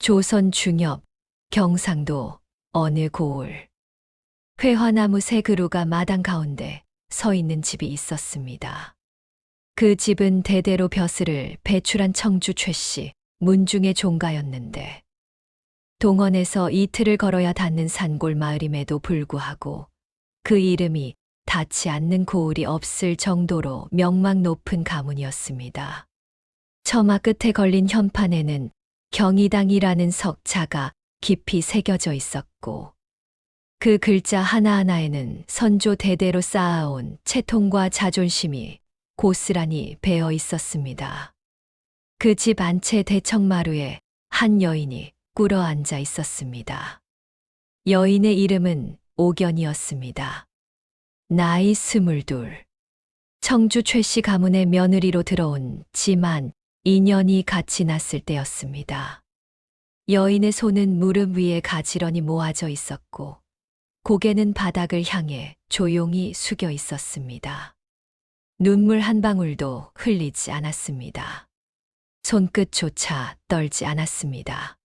조선 중엽, 경상도 어느 고을. 회화나무 세 그루가 마당 가운데 서 있는 집이 있었습니다. 그 집은 대대로 벼슬을 배출한 청주 최씨 문중의 종가였는데 동원에서 이틀을 걸어야 닿는 산골 마을임에도 불구하고 그 이름이 닿지 않는 고을이 없을 정도로 명망 높은 가문이었습니다. 처마 끝에 걸린 현판에는 경희당이라는 석자가 깊이 새겨져 있었고 그 글자 하나하나에는 선조 대대로 쌓아온 채통과 자존심이 고스란히 배어 있었습니다. 그 집 안채 대청마루에 한 여인이 꿇어 앉아 있었습니다. 여인의 이름은 오견이었습니다. 나이 22. 청주 최씨 가문의 며느리로 들어온 지만 2년이 같이 났을 때였습니다. 여인의 손은 무릎 위에 가지런히 모아져 있었고 고개는 바닥을 향해 조용히 숙여 있었습니다. 눈물 한 방울도 흘리지 않았습니다. 손끝조차 떨지 않았습니다.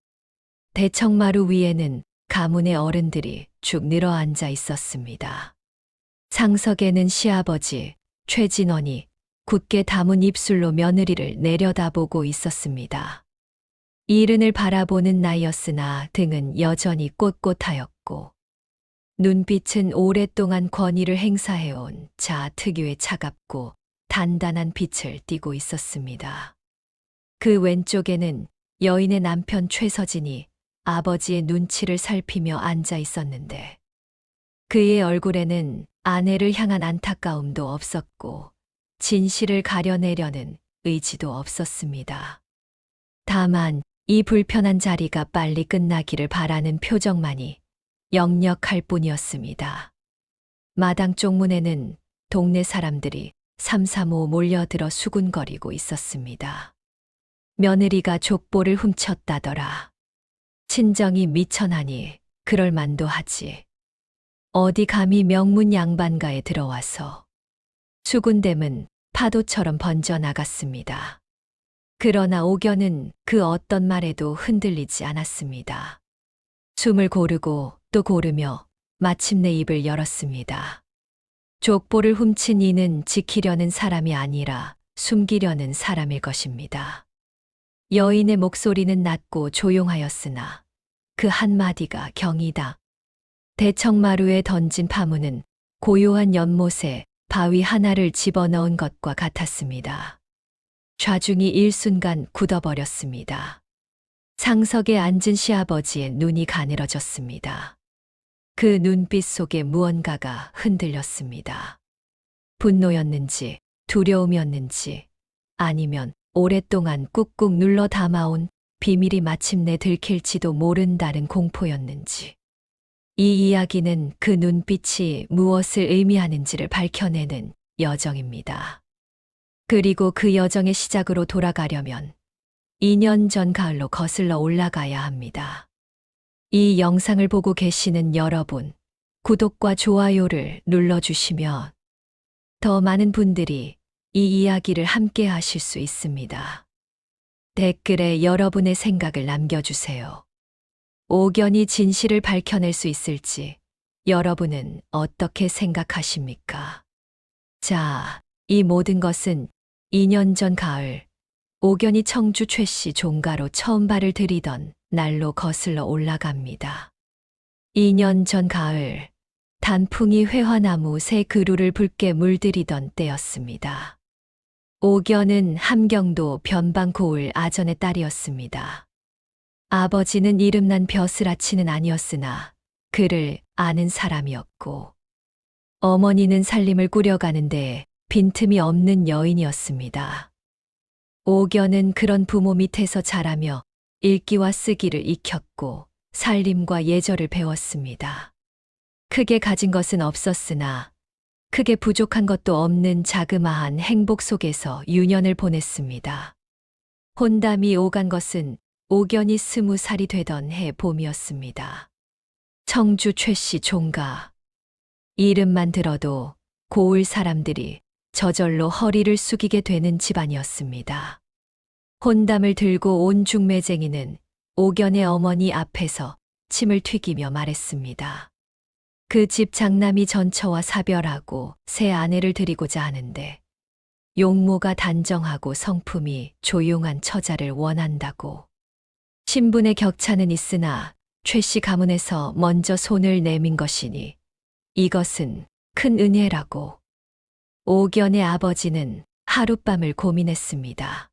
대청마루 위에는 가문의 어른들이 쭉 늘어앉아 있었습니다. 상석에는 시아버지 최진원이 굳게 담은 입술로 며느리를 내려다보고 있었습니다. 이른을 바라보는 나이였으나 등은 여전히 꼿꼿하였고 눈빛은 오랫동안 권위를 행사해온 자 특유의 차갑고 단단한 빛을 띠고 있었습니다. 그 왼쪽에는 여인의 남편 최서진이 아버지의 눈치를 살피며 앉아 있었는데 그의 얼굴에는 아내를 향한 안타까움도 없었고 진실을 가려내려는 의지도 없었습니다. 다만 이 불편한 자리가 빨리 끝나기를 바라는 표정만이 역력할 뿐이었습니다. 마당 쪽문에는 동네 사람들이 삼삼오오 몰려들어 수군거리고 있었습니다. 며느리가 족보를 훔쳤다더라. 친정이 미천하니 그럴 만도 하지. 어디 감히 명문 양반가에 들어와서. 수군댐은 파도처럼 번져나갔습니다. 그러나 오견은 그 어떤 말에도 흔들리지 않았습니다. 숨을 고르고 또 고르며 마침내 입을 열었습니다. 족보를 훔친 이는 지키려는 사람이 아니라 숨기려는 사람일 것입니다. 여인의 목소리는 낮고 조용하였으나 그 한마디가 경이다. 대청마루에 던진 파문은 고요한 연못에 바위 하나를 집어넣은 것과 같았습니다. 좌중이 일순간 굳어버렸습니다. 상석에 앉은 시아버지의 눈이 가늘어졌습니다. 그 눈빛 속에 무언가가 흔들렸습니다. 분노였는지 두려움이었는지 아니면 오랫동안 꾹꾹 눌러 담아온 비밀이 마침내 들킬지도 모른다는 공포였는지. 이 이야기는 그 눈빛이 무엇을 의미하는지를 밝혀내는 여정입니다. 그리고 그 여정의 시작으로 돌아가려면 2년 전 가을로 거슬러 올라가야 합니다. 이 영상을 보고 계시는 여러분, 구독과 좋아요를 눌러주시면 더 많은 분들이 이 이야기를 함께 하실 수 있습니다. 댓글에 여러분의 생각을 남겨주세요. 오견이 진실을 밝혀낼 수 있을지 여러분은 어떻게 생각하십니까? 자, 이 모든 것은 2년 전 가을 오견이 청주 최씨 종가로 처음 발을 들이던 날로 거슬러 올라갑니다. 2년 전 가을 단풍이 회화나무 새 그루를 붉게 물들이던 때였습니다. 오견은 함경도 변방고을 아전의 딸이었습니다. 아버지는 이름난 벼슬아치는 아니었으나 그를 아는 사람이었고 어머니는 살림을 꾸려가는데 빈틈이 없는 여인이었습니다. 오견은 그런 부모 밑에서 자라며 읽기와 쓰기를 익혔고 살림과 예절을 배웠습니다. 크게 가진 것은 없었으나 크게 부족한 것도 없는 자그마한 행복 속에서 유년을 보냈습니다. 혼담이 오간 것은 오견이 20살이 되던 해 봄이었습니다. 청주 최씨 종가. 이름만 들어도 고을 사람들이 저절로 허리를 숙이게 되는 집안이었습니다. 혼담을 들고 온 중매쟁이는 옥연의 어머니 앞에서 침을 튀기며 말했습니다. 그 집 장남이 전처와 사별하고 새 아내를 들이고자 하는데 용모가 단정하고 성품이 조용한 처자를 원한다고. 신분의 격차는 있으나 최 씨 가문에서 먼저 손을 내민 것이니 이것은 큰 은혜라고. 옥연의 아버지는 하룻밤을 고민했습니다.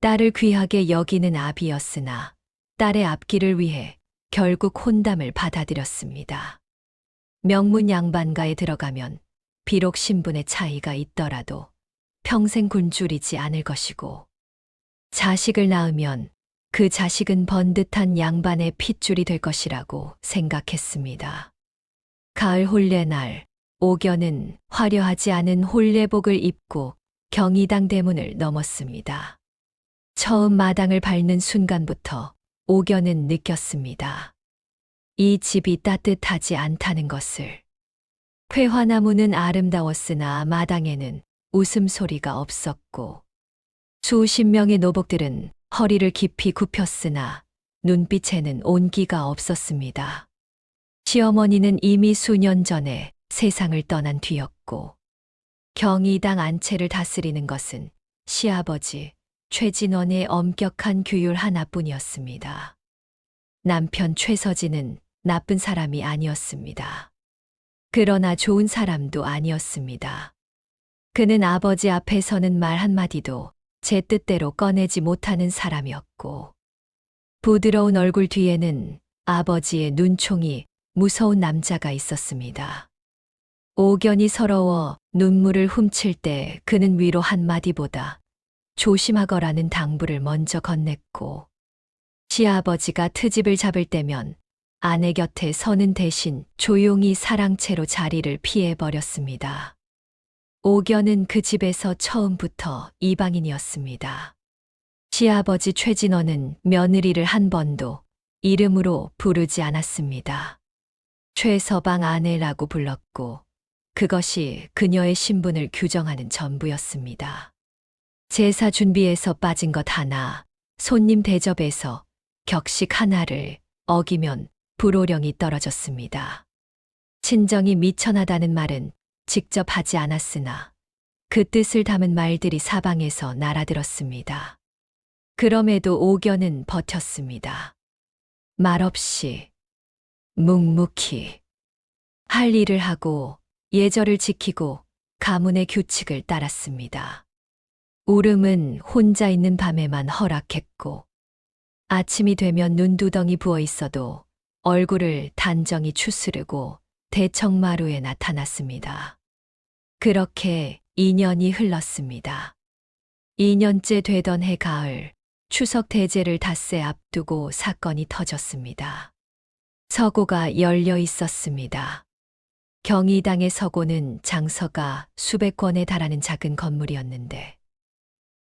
딸을 귀하게 여기는 아비였으나 딸의 앞길을 위해 결국 혼담을 받아들였습니다. 명문 양반가에 들어가면 비록 신분의 차이가 있더라도 평생 굶주리지 않을 것이고, 자식을 낳으면 그 자식은 번듯한 양반의 핏줄이 될 것이라고 생각했습니다. 가을 혼례날, 옥연은 화려하지 않은 혼례복을 입고 경희당 대문을 넘었습니다. 처음 마당을 밟는 순간부터 옥연은 느꼈습니다. 이 집이 따뜻하지 않다는 것을. 회화나무는 아름다웠으나 마당에는 웃음소리가 없었고, 수십 명의 노복들은 허리를 깊이 굽혔으나 눈빛에는 온기가 없었습니다. 시어머니는 이미 수년 전에 세상을 떠난 뒤였고, 경희당 안채를 다스리는 것은 시아버지 최진원의 엄격한 규율 하나뿐이었습니다. 남편 최서진은 나쁜 사람이 아니었습니다. 그러나 좋은 사람도 아니었습니다. 그는 아버지 앞에서는 말 한마디도 제 뜻대로 꺼내지 못하는 사람이었고, 부드러운 얼굴 뒤에는 아버지의 눈총이 무서운 남자가 있었습니다. 옥연이 서러워 눈물을 훔칠 때 그는 위로 한마디보다 조심하거라는 당부를 먼저 건넸고, 시아버지가 트집을 잡을 때면 아내 곁에 서는 대신 조용히 사랑채로 자리를 피해버렸습니다. 옥연은 그 집에서 처음부터 이방인이었습니다. 시아버지 최진원은 며느리를 한 번도 이름으로 부르지 않았습니다. 최서방 아내라고 불렀고, 그것이 그녀의 신분을 규정하는 전부였습니다. 제사 준비에서 빠진 것 하나, 손님 대접에서 격식 하나를 어기면 불호령이 떨어졌습니다. 친정이 미천하다는 말은 직접 하지 않았으나 그 뜻을 담은 말들이 사방에서 날아들었습니다. 그럼에도 옥연은 버텼습니다. 말없이, 묵묵히, 할 일을 하고 예절을 지키고 가문의 규칙을 따랐습니다. 울음은 혼자 있는 밤에만 허락했고, 아침이 되면 눈두덩이 부어 있어도 얼굴을 단정히 추스르고 대청마루에 나타났습니다. 그렇게 2년이 흘렀습니다. 2년째 되던 해 가을, 추석 대제를 닷새 앞두고 사건이 터졌습니다. 서고가 열려 있었습니다. 경희당의 서고는 장서가 수백 권에 달하는 작은 건물이었는데,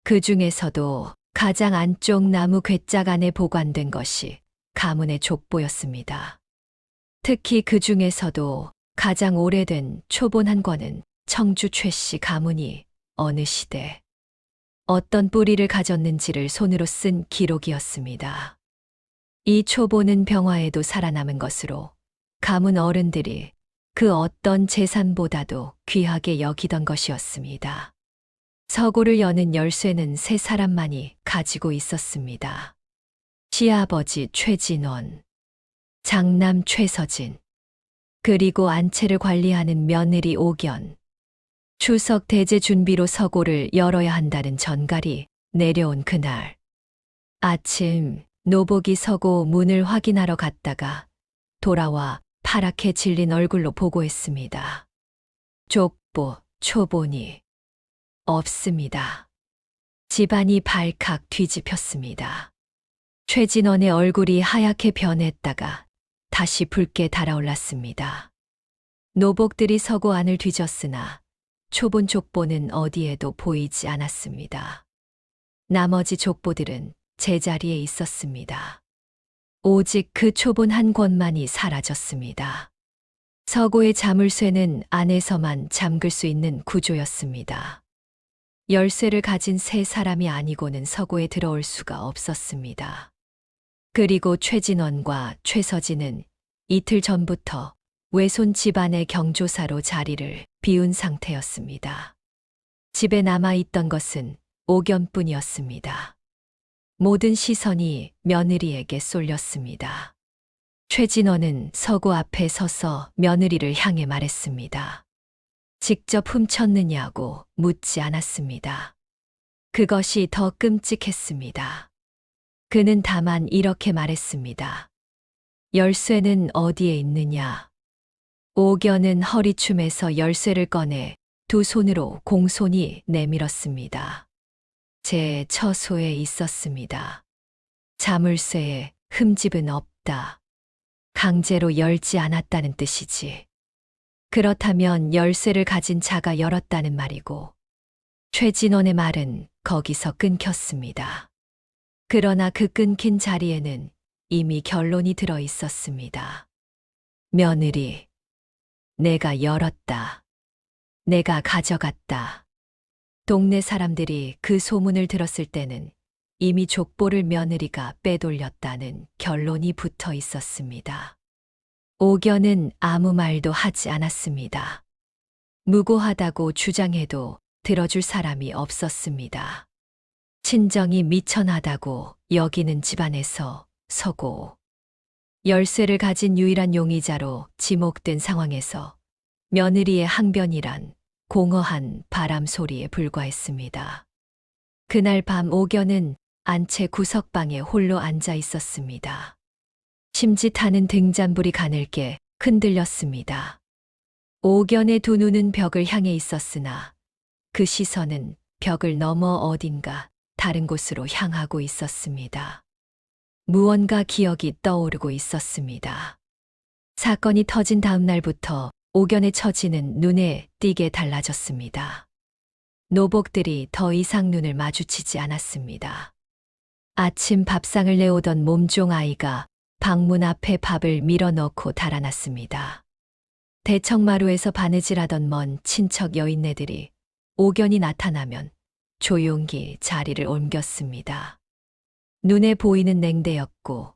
그 중에서도 가장 안쪽 나무 괴짝 안에 보관된 것이 가문의 족보였습니다. 특히 그 중에서도 가장 오래된 초본 한 권은 청주 최씨 가문이 어느 시대 어떤 뿌리를 가졌는지를 손으로 쓴 기록이었습니다. 이 초본은 병화에도 살아남은 것으로 가문 어른들이 그 어떤 재산보다도 귀하게 여기던 것이었습니다. 서고를 여는 열쇠는 세 사람만이 가지고 있었습니다. 시아버지 최진원, 장남 최서진, 그리고 안채를 관리하는 며느리 옥연. 추석 대제 준비로 서고를 열어야 한다는 전갈이 내려온 그날. 아침 노복이 서고 문을 확인하러 갔다가 돌아와 파랗게 질린 얼굴로 보고했습니다. 족보, 초본이 없습니다. 집안이 발칵 뒤집혔습니다. 최진원의 얼굴이 하얗게 변했다가 다시 붉게 달아올랐습니다. 노복들이 서고 안을 뒤졌으나 초본 족보는 어디에도 보이지 않았습니다. 나머지 족보들은 제자리에 있었습니다. 오직 그 초본 한 권만이 사라졌습니다. 서고의 자물쇠는 안에서만 잠글 수 있는 구조였습니다. 열쇠를 가진 세 사람이 아니고는 서고에 들어올 수가 없었습니다. 그리고 최진원과 최서진은 이틀 전부터 외손 집안의 경조사로 자리를 비운 상태였습니다. 집에 남아있던 것은 옥연뿐이었습니다. 모든 시선이 며느리에게 쏠렸습니다. 최진원은 서구 앞에 서서 며느리를 향해 말했습니다. 직접 훔쳤느냐고 묻지 않았습니다. 그것이 더 끔찍했습니다. 그는 다만 이렇게 말했습니다. 열쇠는 어디에 있느냐? 옥연은 허리춤에서 열쇠를 꺼내 두 손으로 공손히 내밀었습니다. 제 처소에 있었습니다. 자물쇠에 흠집은 없다. 강제로 열지 않았다는 뜻이지. 그렇다면 열쇠를 가진 자가 열었다는 말이고, 최진원의 말은 거기서 끊겼습니다. 그러나 그 끊긴 자리에는 이미 결론이 들어 있었습니다. 며느리, 내가 열었다. 내가 가져갔다. 동네 사람들이 그 소문을 들었을 때는 이미 족보를 며느리가 빼돌렸다는 결론이 붙어 있었습니다. 옥연은 아무 말도 하지 않았습니다. 무고하다고 주장해도 들어줄 사람이 없었습니다. 친정이 미천하다고 여기는 집안에서 서고, 열쇠를 가진 유일한 용의자로 지목된 상황에서 며느리의 항변이란 공허한 바람 소리에 불과했습니다. 그날 밤 옥연은 안채 구석방에 홀로 앉아 있었습니다. 심짓하는 등잔불이 가늘게 흔들렸습니다. 옥연의 두 눈은 벽을 향해 있었으나 그 시선은 벽을 넘어 어딘가 다른 곳으로 향하고 있었습니다. 무언가 기억이 떠오르고 있었습니다. 사건이 터진 다음 날부터 옥연의 처지는 눈에 띄게 달라졌습니다. 노복들이 더 이상 눈을 마주치지 않았습니다. 아침 밥상을 내오던 몸종 아이가 방문 앞에 밥을 밀어넣고 달아났습니다. 대청마루에서 바느질하던 먼 친척 여인네들이 옥연이 나타나면 조용히 자리를 옮겼습니다. 눈에 보이는 냉대였고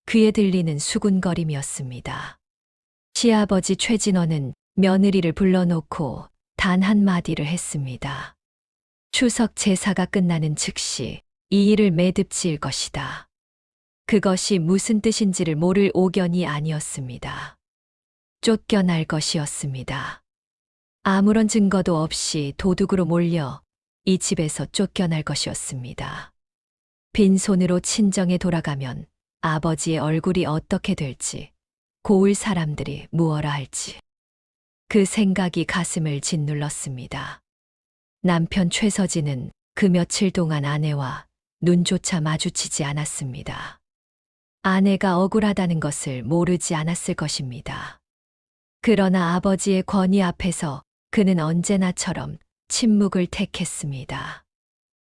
귀에 들리는 수군거림이었습니다. 시아버지 최진원은 며느리를 불러놓고 단 한마디를 했습니다. 추석 제사가 끝나는 즉시 이 일을 매듭지을 것이다. 그것이 무슨 뜻인지를 모를 옥연이 아니었습니다. 쫓겨날 것이었습니다. 아무런 증거도 없이 도둑으로 몰려 이 집에서 쫓겨날 것이었습니다. 빈손으로 친정에 돌아가면 아버지의 얼굴이 어떻게 될지, 고을 사람들이 무엇라 할지. 그 생각이 가슴을 짓눌렀습니다. 남편 최서진은 그 며칠 동안 아내와 눈조차 마주치지 않았습니다. 아내가 억울하다는 것을 모르지 않았을 것입니다. 그러나 아버지의 권위 앞에서 그는 언제나처럼 침묵을 택했습니다.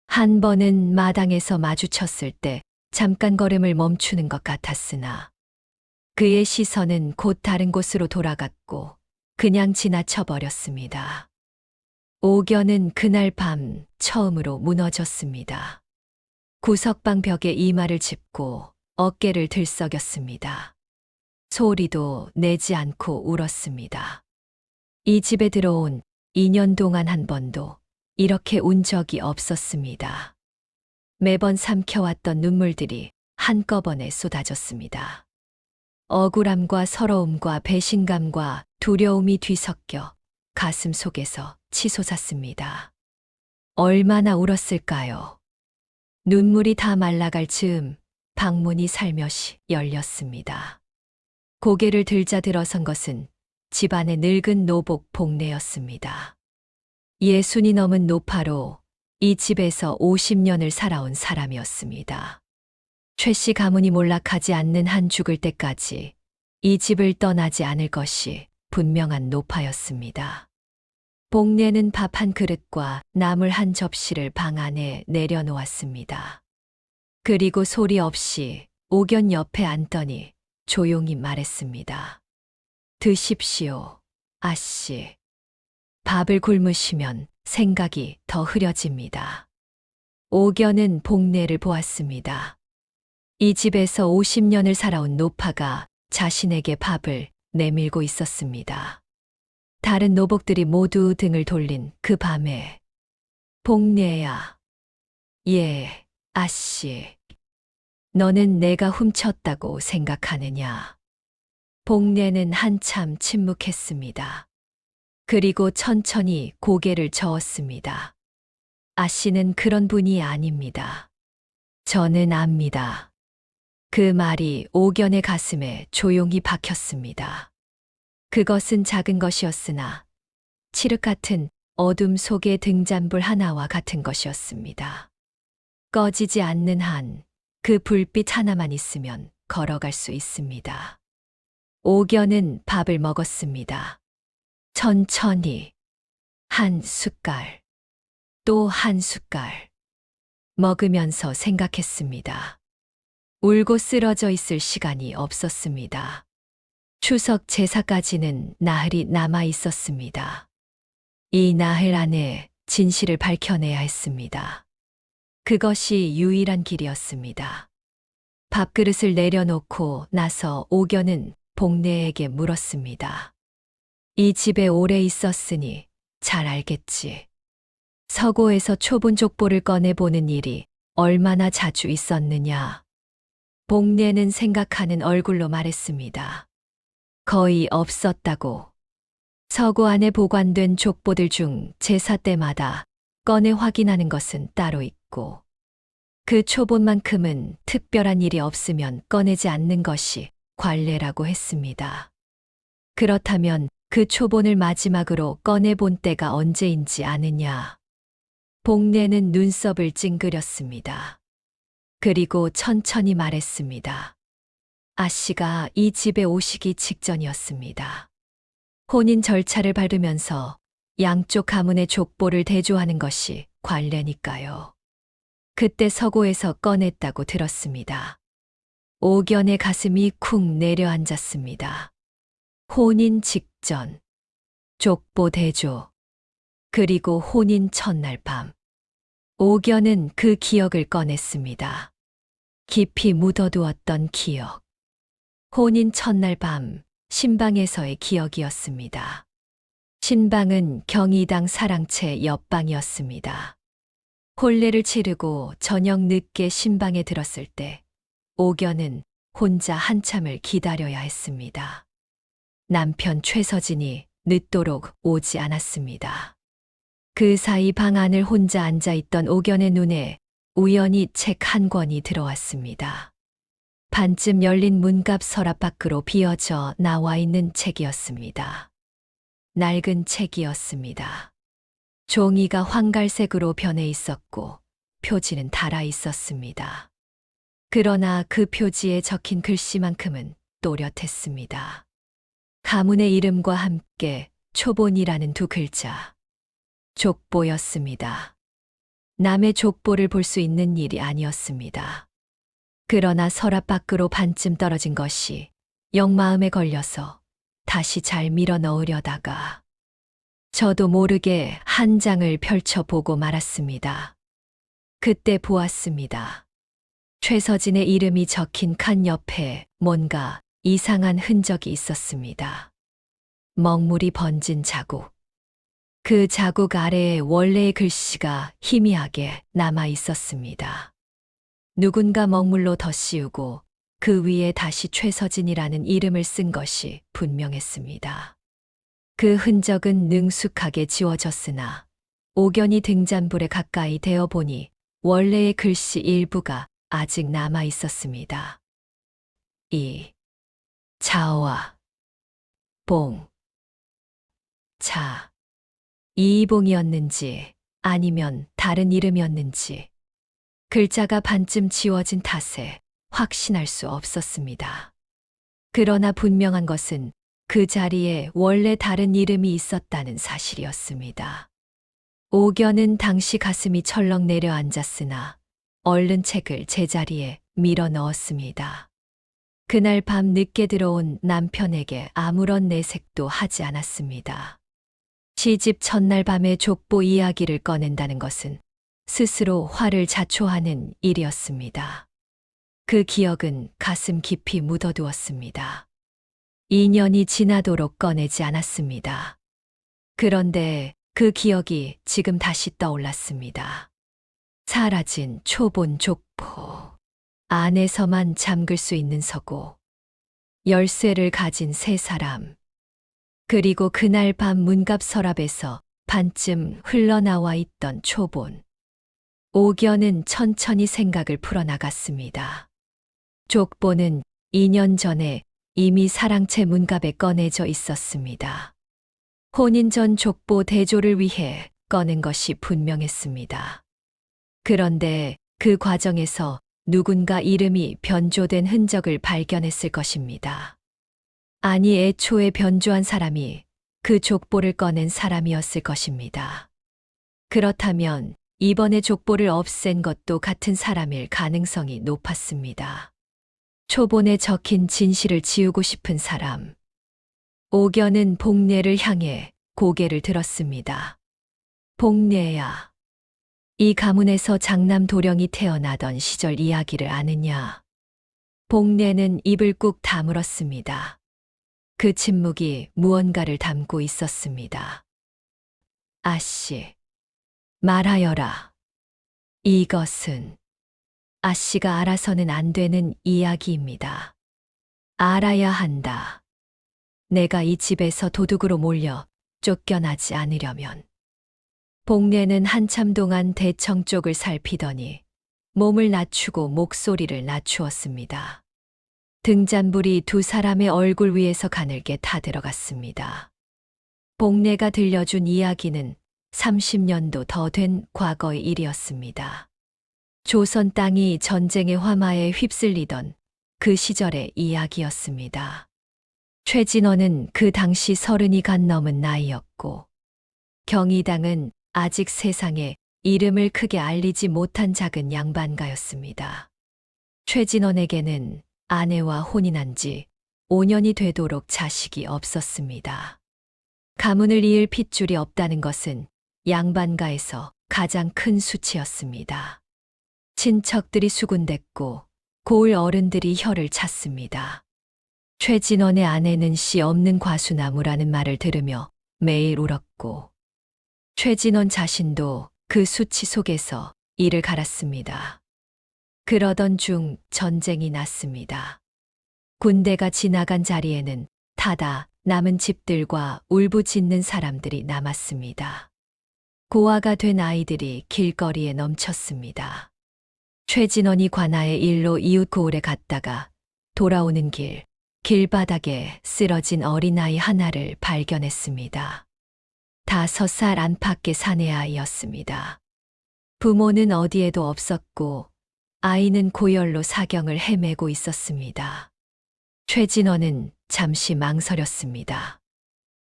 한 번은 마당에서 마주쳤을 때 잠깐 걸음을 멈추는 것 같았으나 그의 시선은 곧 다른 곳으로 돌아갔고 그냥 지나쳐버렸습니다. 옥연은 그날 밤 처음으로 무너졌습니다. 구석방 벽에 이마를 짚고 어깨를 들썩였습니다. 소리도 내지 않고 울었습니다. 이 집에 들어온 2년 동안 한 번도 이렇게 운 적이 없었습니다. 매번 삼켜왔던 눈물들이 한꺼번에 쏟아졌습니다. 억울함과 서러움과 배신감과 두려움이 뒤섞여 가슴 속에서 치솟았습니다. 얼마나 울었을까요? 눈물이 다 말라갈 즈음 방문이 살며시 열렸습니다. 고개를 들자 들어선 것은 집안의 늙은 노복 복내였습니다. 60이 넘은 노파로 이 집에서 50년을 살아온 사람이었습니다. 최 씨 가문이 몰락하지 않는 한 죽을 때까지 이 집을 떠나지 않을 것이 분명한 노파였습니다. 복내는 밥 한 그릇과 나물 한 접시를 방 안에 내려놓았습니다. 그리고 소리 없이 옥연 옆에 앉더니 조용히 말했습니다. 드십시오, 아씨. 밥을 굶으시면 생각이 더 흐려집니다. 옥연은 복내를 보았습니다. 이 집에서 50년을 살아온 노파가 자신에게 밥을 내밀고 있었습니다. 다른 노복들이 모두 등을 돌린 그 밤에 복례야. 예, 아씨. 너는 내가 훔쳤다고 생각하느냐? 복례는 한참 침묵했습니다. 그리고 천천히 고개를 저었습니다. 아씨는 그런 분이 아닙니다. 저는 압니다. 그 말이 옥연의 가슴에 조용히 박혔습니다. 그것은 작은 것이었으나 칠흑 같은 어둠 속의 등잔불 하나와 같은 것이었습니다. 꺼지지 않는 한 그 불빛 하나만 있으면 걸어갈 수 있습니다. 옥연은 밥을 먹었습니다. 천천히 한 숟갈, 또 한 숟갈 먹으면서 생각했습니다. 울고 쓰러져 있을 시간이 없었습니다. 추석 제사까지는 나흘이 남아 있었습니다. 이 나흘 안에 진실을 밝혀내야 했습니다. 그것이 유일한 길이었습니다. 밥그릇을 내려놓고 나서 옥연은 복례에게 물었습니다. 이 집에 오래 있었으니 잘 알겠지. 서고에서 초본 족보를 꺼내보는 일이 얼마나 자주 있었느냐. 복례는 생각하는 얼굴로 말했습니다. 거의 없었다고. 서고 안에 보관된 족보들 중 제사 때마다 꺼내 확인하는 것은 따로 있고, 그 초본만큼은 특별한 일이 없으면 꺼내지 않는 것이 관례라고 했습니다. 그렇다면 그 초본을 마지막으로 꺼내본 때가 언제인지 아느냐? 복례는 눈썹을 찡그렸습니다. 그리고 천천히 말했습니다. 아씨가 이 집에 오시기 직전이었습니다. 혼인 절차를 밟으면서 양쪽 가문의 족보를 대조하는 것이 관례니까요. 그때 서고에서 꺼냈다고 들었습니다. 옥연의 가슴이 쿵 내려앉았습니다. 혼인 직전, 족보 대조, 그리고 혼인 첫날 밤. 옥연은 그 기억을 꺼냈습니다. 깊이 묻어두었던 기억. 혼인 첫날 밤, 신방에서의 기억이었습니다. 신방은 경희당 사랑채 옆방이었습니다. 혼례를 치르고 저녁 늦게 신방에 들었을 때 옥연은 혼자 한참을 기다려야 했습니다. 남편 최서진이 늦도록 오지 않았습니다. 그 사이 방 안을 혼자 앉아있던 옥연의 눈에 우연히 책 한 권이 들어왔습니다. 반쯤 열린 문갑 서랍 밖으로 비어져 나와 있는 책이었습니다. 낡은 책이었습니다. 종이가 황갈색으로 변해 있었고 표지는 달아 있었습니다. 그러나 그 표지에 적힌 글씨만큼은 또렷했습니다. 가문의 이름과 함께 초본이라는 두 글자. 족보였습니다. 남의 족보를 볼 수 있는 일이 아니었습니다. 그러나 서랍 밖으로 반쯤 떨어진 것이 영 마음에 걸려서 다시 잘 밀어 넣으려다가 저도 모르게 한 장을 펼쳐보고 말았습니다. 그때 보았습니다. 최서진의 이름이 적힌 칸 옆에 뭔가 이상한 흔적이 있었습니다. 먹물이 번진 자국. 그 자국 아래에 원래의 글씨가 희미하게 남아 있었습니다. 누군가 먹물로 덧씌우고 그 위에 다시 최서진이라는 이름을 쓴 것이 분명했습니다. 그 흔적은 능숙하게 지워졌으나 옥연이 등잔불에 가까이 대어 보니 원래의 글씨 일부가 아직 남아 있었습니다. 이, 자와, 봉, 자. 이이봉이었는지 아니면 다른 이름이었는지 글자가 반쯤 지워진 탓에 확신할 수 없었습니다. 그러나 분명한 것은 그 자리에 원래 다른 이름이 있었다는 사실이었습니다. 옥연은 당시 가슴이 철렁 내려앉았으나 얼른 책을 제자리에 밀어 넣었습니다. 그날 밤 늦게 들어온 남편에게 아무런 내색도 하지 않았습니다. 시집 첫날 밤에 족보 이야기를 꺼낸다는 것은 스스로 화를 자초하는 일이었습니다. 그 기억은 가슴 깊이 묻어두었습니다. 2년이 지나도록 꺼내지 않았습니다. 그런데 그 기억이 지금 다시 떠올랐습니다. 사라진 초본 족보. 안에서만 잠글 수 있는 서고. 열쇠를 가진 세 사람. 그리고 그날 밤 문갑 서랍에서 반쯤 흘러나와 있던 초본. 옥연은 천천히 생각을 풀어나갔습니다. 족보는 2년 전에 이미 사랑채 문갑에 꺼내져 있었습니다. 혼인 전 족보 대조를 위해 꺼낸 것이 분명했습니다. 그런데 그 과정에서 누군가 이름이 변조된 흔적을 발견했을 것입니다. 아니, 애초에 변조한 사람이 그 족보를 꺼낸 사람이었을 것입니다. 그렇다면 이번에 족보를 없앤 것도 같은 사람일 가능성이 높았습니다. 초본에 적힌 진실을 지우고 싶은 사람. 옥연은 복례를 향해 고개를 들었습니다. 복례야. 이 가문에서 장남 도령이 태어나던 시절 이야기를 아느냐? 복례는 입을 꾹 다물었습니다. 그 침묵이 무언가를 담고 있었습니다. 아씨, 말하여라. 이것은 아씨가 알아서는 안 되는 이야기입니다. 알아야 한다. 내가 이 집에서 도둑으로 몰려 쫓겨나지 않으려면. 복례는 한참 동안 대청 쪽을 살피더니 몸을 낮추고 목소리를 낮추었습니다. 등잔불이 두 사람의 얼굴 위에서 가늘게 타들어갔습니다. 복례가 들려준 이야기는 30년도 더 된 과거의 일이었습니다. 조선 땅이 전쟁의 화마에 휩쓸리던 그 시절의 이야기였습니다. 최진원은 그 당시 30이 간 넘은 나이였고, 경희당은 아직 세상에 이름을 크게 알리지 못한 작은 양반가였습니다. 최진원에게는 아내와 혼인한 지 5년이 되도록 자식이 없었습니다. 가문을 이을 핏줄이 없다는 것은 양반가에서 가장 큰 수치였습니다. 친척들이 수군댔고 고을 어른들이 혀를 찼습니다. 최진원의 아내는 씨 없는 과수나무라는 말을 들으며 매일 울었고, 최진원 자신도 그 수치 속에서 이를 갈았습니다. 그러던 중 전쟁이 났습니다. 군대가 지나간 자리에는 타다 남은 집들과 울부짖는 사람들이 남았습니다. 고아가 된 아이들이 길거리에 넘쳤습니다. 최진원이 관아의 일로 이웃 고을에 갔다가 돌아오는 길바닥에 쓰러진 어린아이 하나를 발견했습니다. 5살 안팎의 사내아이였습니다. 부모는 어디에도 없었고 아이는 고열로 사경을 헤매고 있었습니다. 최진원은 잠시 망설였습니다.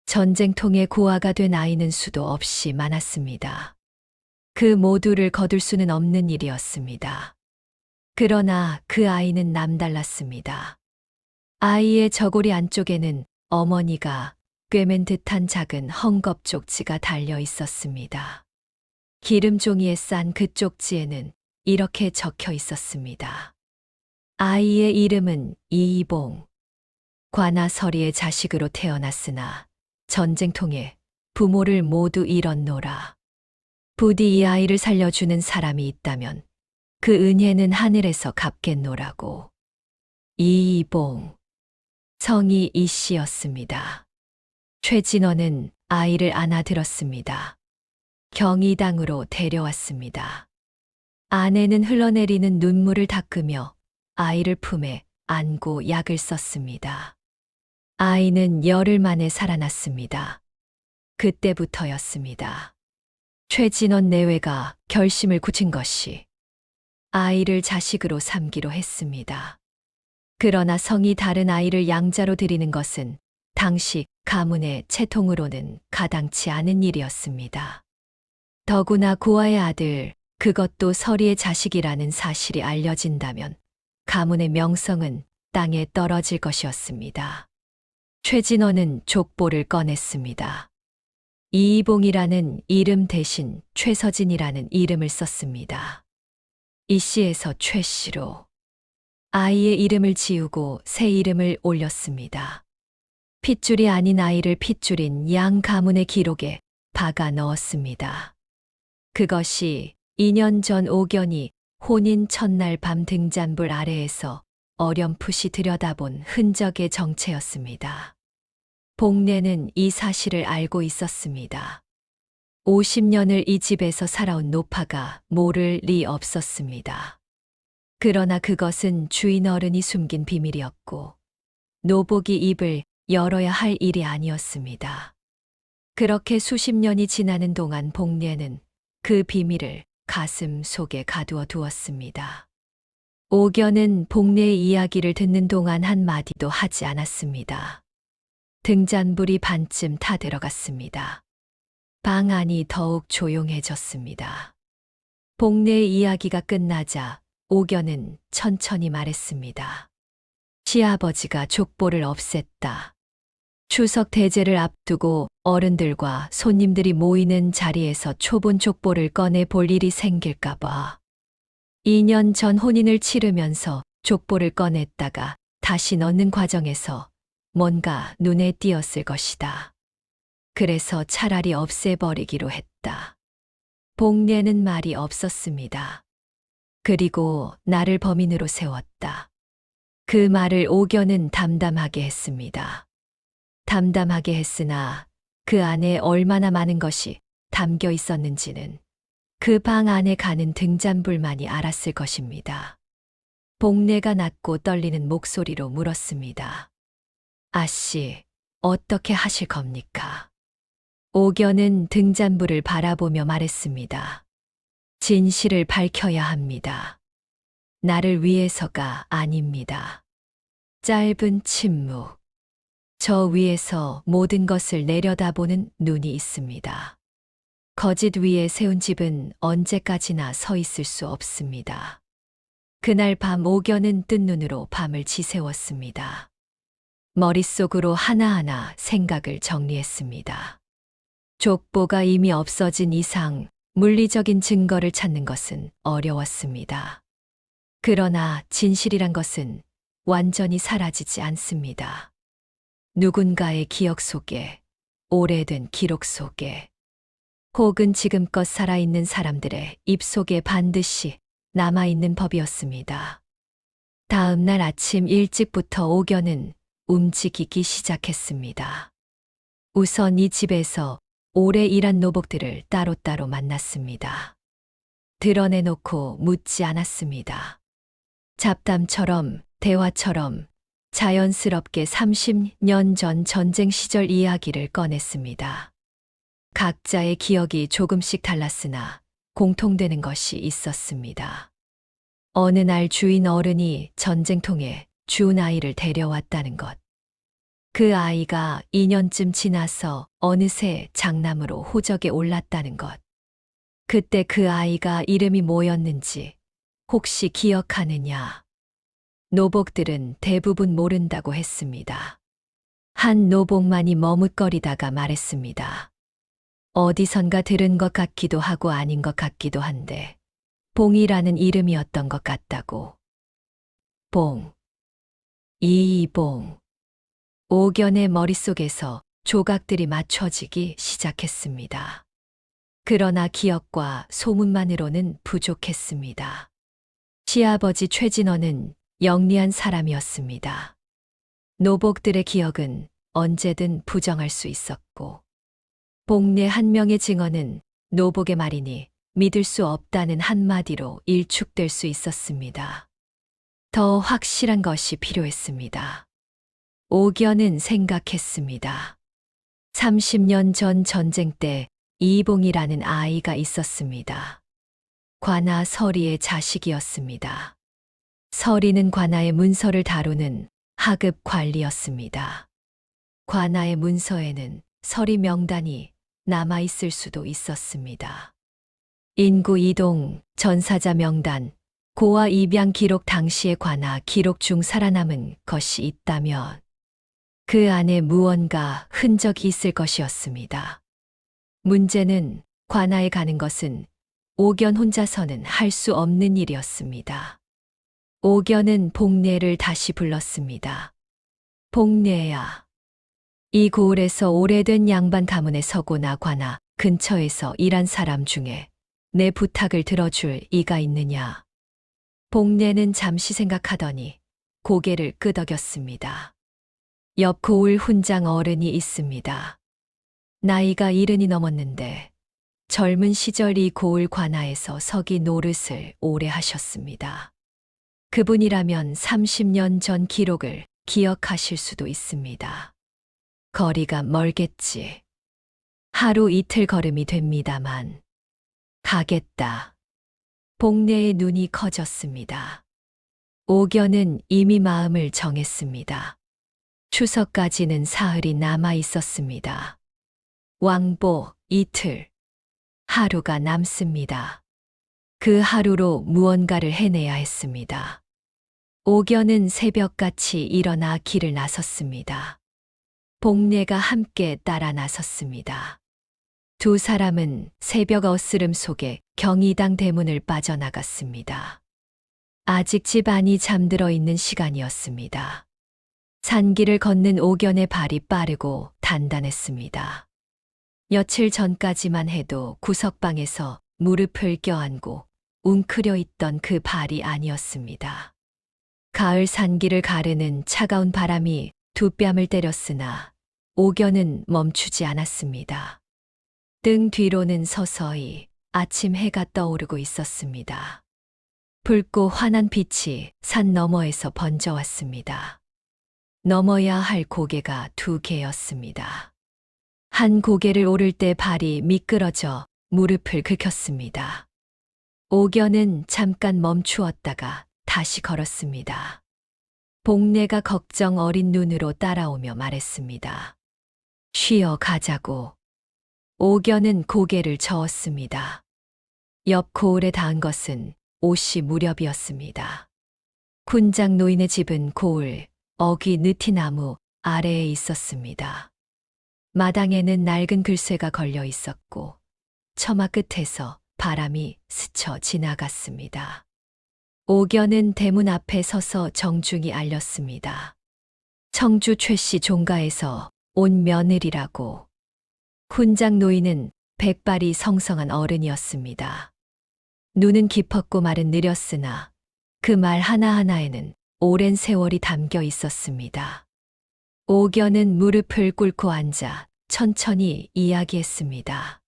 전쟁통에 고아가 된 아이는 수도 없이 많았습니다. 그 모두를 거둘 수는 없는 일이었습니다. 그러나 그 아이는 남달랐습니다. 아이의 저고리 안쪽에는 어머니가 꿰맨 듯한 작은 헝겊 쪽지가 달려 있었습니다. 기름 종이에 싼 그 쪽지에는 이렇게 적혀 있었습니다. 아이의 이름은 이이봉. 관아 서리의 자식으로 태어났으나 전쟁통에 부모를 모두 잃었노라. 부디 이 아이를 살려주는 사람이 있다면 그 은혜는 하늘에서 갚겠노라고. 이이봉. 성이 이씨였습니다. 최진원은 아이를 안아들었습니다. 경희당으로 데려왔습니다. 아내는 흘러내리는 눈물을 닦으며 아이를 품에 안고 약을 썼습니다. 아이는 열흘 만에 살아났습니다. 그때부터였습니다. 최진원 내외가 결심을 굳힌 것이 아이를 자식으로 삼기로 했습니다. 그러나 성이 다른 아이를 양자로 들이는 것은 당시 가문의 채통으로는 가당치 않은 일이었습니다. 더구나 고아의 아들, 그것도 서리의 자식이라는 사실이 알려진다면 가문의 명성은 땅에 떨어질 것이었습니다. 최진원은 족보를 꺼냈습니다. 이이봉이라는 이름 대신 최서진이라는 이름을 썼습니다. 이씨에서 최씨로. 아이의 이름을 지우고 새 이름을 올렸습니다. 핏줄이 아닌 아이를 핏줄인 양 가문의 기록에 박아 넣었습니다. 그것이 2년 전 옥연이 혼인 첫날 밤 등잔불 아래에서 어렴풋이 들여다본 흔적의 정체였습니다. 복례는 이 사실을 알고 있었습니다. 50년을 이 집에서 살아온 노파가 모를 리 없었습니다. 그러나 그것은 주인 어른이 숨긴 비밀이었고 노복이 입을 열어야 할 일이 아니었습니다. 그렇게 수십 년이 지나는 동안 복례는 그 비밀을 가슴 속에 가두어 두었습니다. 옥연은 복례의 이야기를 듣는 동안 한마디도 하지 않았습니다. 등잔불이 반쯤 타들어갔습니다. 방 안이 더욱 조용해졌습니다. 복례의 이야기가 끝나자 옥연은 천천히 말했습니다. 시아버지가 족보를 없앴다. 추석 대제를 앞두고 어른들과 손님들이 모이는 자리에서 초본 족보를 꺼내 볼 일이 생길까봐 2년 전 혼인을 치르면서 족보를 꺼냈다가 다시 넣는 과정에서 뭔가 눈에 띄었을 것이다. 그래서 차라리 없애버리기로 했다. 복례는 말이 없었습니다. 그리고 나를 범인으로 세웠다. 그 말을 옥연은 담담하게 했습니다. 담담하게 했으나 그 안에 얼마나 많은 것이 담겨 있었는지는 그 방 안에 가는 등잔불만이 알았을 것입니다. 복례가 낮고 떨리는 목소리로 물었습니다. 아씨, 어떻게 하실 겁니까? 옥연은 등잔불을 바라보며 말했습니다. 진실을 밝혀야 합니다. 나를 위해서가 아닙니다. 짧은 침묵. 저 위에서 모든 것을 내려다보는 눈이 있습니다. 거짓 위에 세운 집은 언제까지나 서 있을 수 없습니다. 그날 밤 옥연은 뜬 눈으로 밤을 지새웠습니다. 머릿속으로 하나하나 생각을 정리했습니다. 족보가 이미 없어진 이상 물리적인 증거를 찾는 것은 어려웠습니다. 그러나 진실이란 것은 완전히 사라지지 않습니다. 누군가의 기억 속에, 오래된 기록 속에, 혹은 지금껏 살아있는 사람들의 입속에 반드시 남아있는 법이었습니다. 다음 날 아침 일찍부터 옥연은 움직이기 시작했습니다. 우선 이 집에서 오래 일한 노복들을 따로따로 만났습니다. 드러내놓고 묻지 않았습니다. 잡담처럼, 대화처럼 자연스럽게 30년 전 전쟁 시절 이야기를 꺼냈습니다. 각자의 기억이 조금씩 달랐으나 공통되는 것이 있었습니다. 어느 날 주인 어른이 전쟁통에 준 아이를 데려왔다는 것. 그 아이가 2년쯤 지나서 어느새 장남으로 호적에 올랐다는 것. 그때 그 아이가 이름이 뭐였는지 혹시 기억하느냐? 노복들은 대부분 모른다고 했습니다. 한 노복만이 머뭇거리다가 말했습니다. 어디선가 들은 것 같기도 하고 아닌 것 같기도 한데 봉이라는 이름이었던 것 같다고. 봉. 이봉. 옥연의 머릿속에서 조각들이 맞춰지기 시작했습니다. 그러나 기억과 소문만으로는 부족했습니다. 시아버지 최진원은 영리한 사람이었습니다. 노복들의 기억은 언제든 부정할 수 있었고, 복례 한 명의 증언은 노복의 말이니 믿을 수 없다는 한마디로 일축될 수 있었습니다. 더 확실한 것이 필요했습니다. 옥연은 생각했습니다. 30년 전 전쟁 때 이봉이라는 아이가 있었습니다. 관아 서리의 자식이었습니다. 서리는 관아의 문서를 다루는 하급 관리였습니다. 관아의 문서에는 서리 명단이 남아있을 수도 있었습니다. 인구 이동, 전사자 명단, 고아 입양 기록 당시의 관아 기록 중 살아남은 것이 있다면 그 안에 무언가 흔적이 있을 것이었습니다. 문제는 관아에 가는 것은 옥연 혼자서는 할 수 없는 일이었습니다. 옥연은 복례를 다시 불렀습니다. 복례야. 이 고을에서 오래된 양반 가문에 서고나 관아 근처에서 일한 사람 중에 내 부탁을 들어줄 이가 있느냐. 복례는 잠시 생각하더니 고개를 끄덕였습니다. 옆 고을 훈장 어른이 있습니다. 나이가 70이 넘었는데 젊은 시절 이 고을 관아에서 서기 노릇을 오래 하셨습니다. 그분이라면 30년 전 기록을 기억하실 수도 있습니다. 거리가 멀겠지. 하루 이틀 걸음이 됩니다만. 가겠다. 복례의 눈이 커졌습니다. 옥연은 이미 마음을 정했습니다. 추석까지는 사흘이 남아 있었습니다. 왕복 이틀. 하루가 남습니다. 그 하루로 무언가를 해내야 했습니다. 옥연은 새벽같이 일어나 길을 나섰습니다. 복례가 함께 따라 나섰습니다. 두 사람은 새벽 어스름 속에 경희당 대문을 빠져나갔습니다. 아직 집 안이 잠들어 있는 시간이었습니다. 산길을 걷는 옥연의 발이 빠르고 단단했습니다. 며칠 전까지만 해도 구석방에서 무릎을 껴안고 웅크려 있던 그 발이 아니었습니다. 가을 산길을 가르는 차가운 바람이 두 뺨을 때렸으나 옥연은 멈추지 않았습니다. 등 뒤로는 서서히 아침 해가 떠오르고 있었습니다. 붉고 환한 빛이 산 너머에서 번져왔습니다. 넘어야 할 고개가 두 개였습니다. 한 고개를 오를 때 발이 미끄러져 무릎을 긁혔습니다. 옥연은 잠깐 멈추었다가 다시 걸었습니다. 복례가 걱정 어린 눈으로 따라오며 말했습니다. 쉬어 가자고. 옥연은 고개를 저었습니다. 옆 고을에 닿은 것은 오시 무렵이었습니다. 군장 노인의 집은 고을, 어귀 느티나무 아래에 있었습니다. 마당에는 낡은 글쇠가 걸려 있었고 처마 끝에서 바람이 스쳐 지나갔습니다. 옥연은 대문 앞에 서서 정중히 알렸습니다. 청주 최씨 종가에서 온 며느리라고. 훈장 노인은 백발이 성성한 어른이었습니다. 눈은 깊었고 말은 느렸으나 그 말 하나하나에는 오랜 세월이 담겨 있었습니다. 옥연은 무릎을 꿇고 앉아 천천히 이야기했습니다.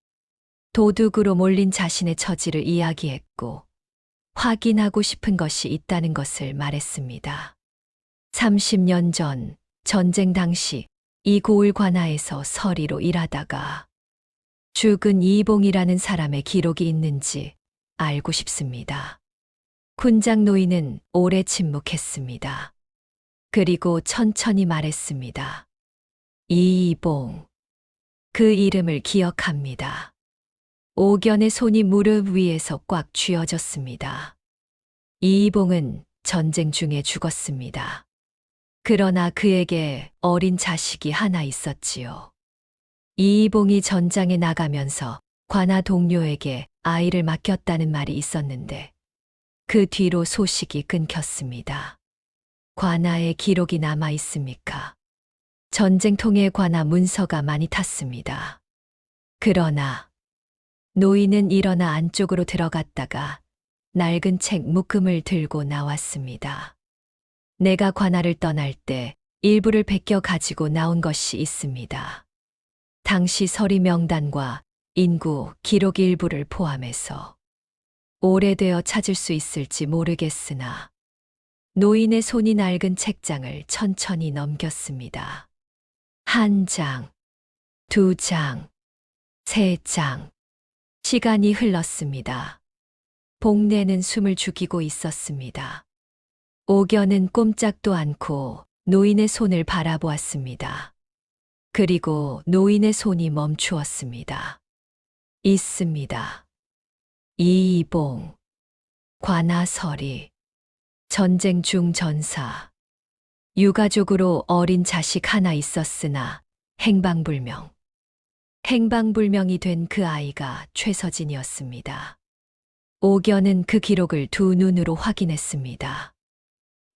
도둑으로 몰린 자신의 처지를 이야기했고 확인하고 싶은 것이 있다는 것을 말했습니다. 30년 전 전쟁 당시 이 고을 관아에서 서리로 일하다가 죽은 이봉이라는 사람의 기록이 있는지 알고 싶습니다. 군장 노인은 오래 침묵했습니다. 그리고 천천히 말했습니다. 이봉. 그 이름을 기억합니다. 옥연의 손이 무릎 위에서 꽉 쥐어졌습니다. 이봉은 전쟁 중에 죽었습니다. 그러나 그에게 어린 자식이 하나 있었지요. 이봉이 전장에 나가면서 관아 동료에게 아이를 맡겼다는 말이 있었는데 그 뒤로 소식이 끊겼습니다. 관아의 기록이 남아 있습니까? 전쟁통에 관아 문서가 많이 탔습니다. 그러나 노인은 일어나 안쪽으로 들어갔다가 낡은 책 묶음을 들고 나왔습니다. 내가 관아를 떠날 때 일부를 베껴 가지고 나온 것이 있습니다. 당시 서리 명단과 인구 기록 일부를 포함해서 오래되어 찾을 수 있을지 모르겠으나 노인의 손이 낡은 책장을 천천히 넘겼습니다. 한 장, 두 장, 세 장. 시간이 흘렀습니다. 복례는 숨을 죽이고 있었습니다. 옥연은 꼼짝도 않고 노인의 손을 바라보았습니다. 그리고 노인의 손이 멈추었습니다. 있습니다. 이봉, 관아서리, 전쟁 중 전사, 유가족으로 어린 자식 하나 있었으나 행방불명. 행방불명이 된 그 아이가 최서진이었습니다. 옥연은 그 기록을 두 눈으로 확인했습니다.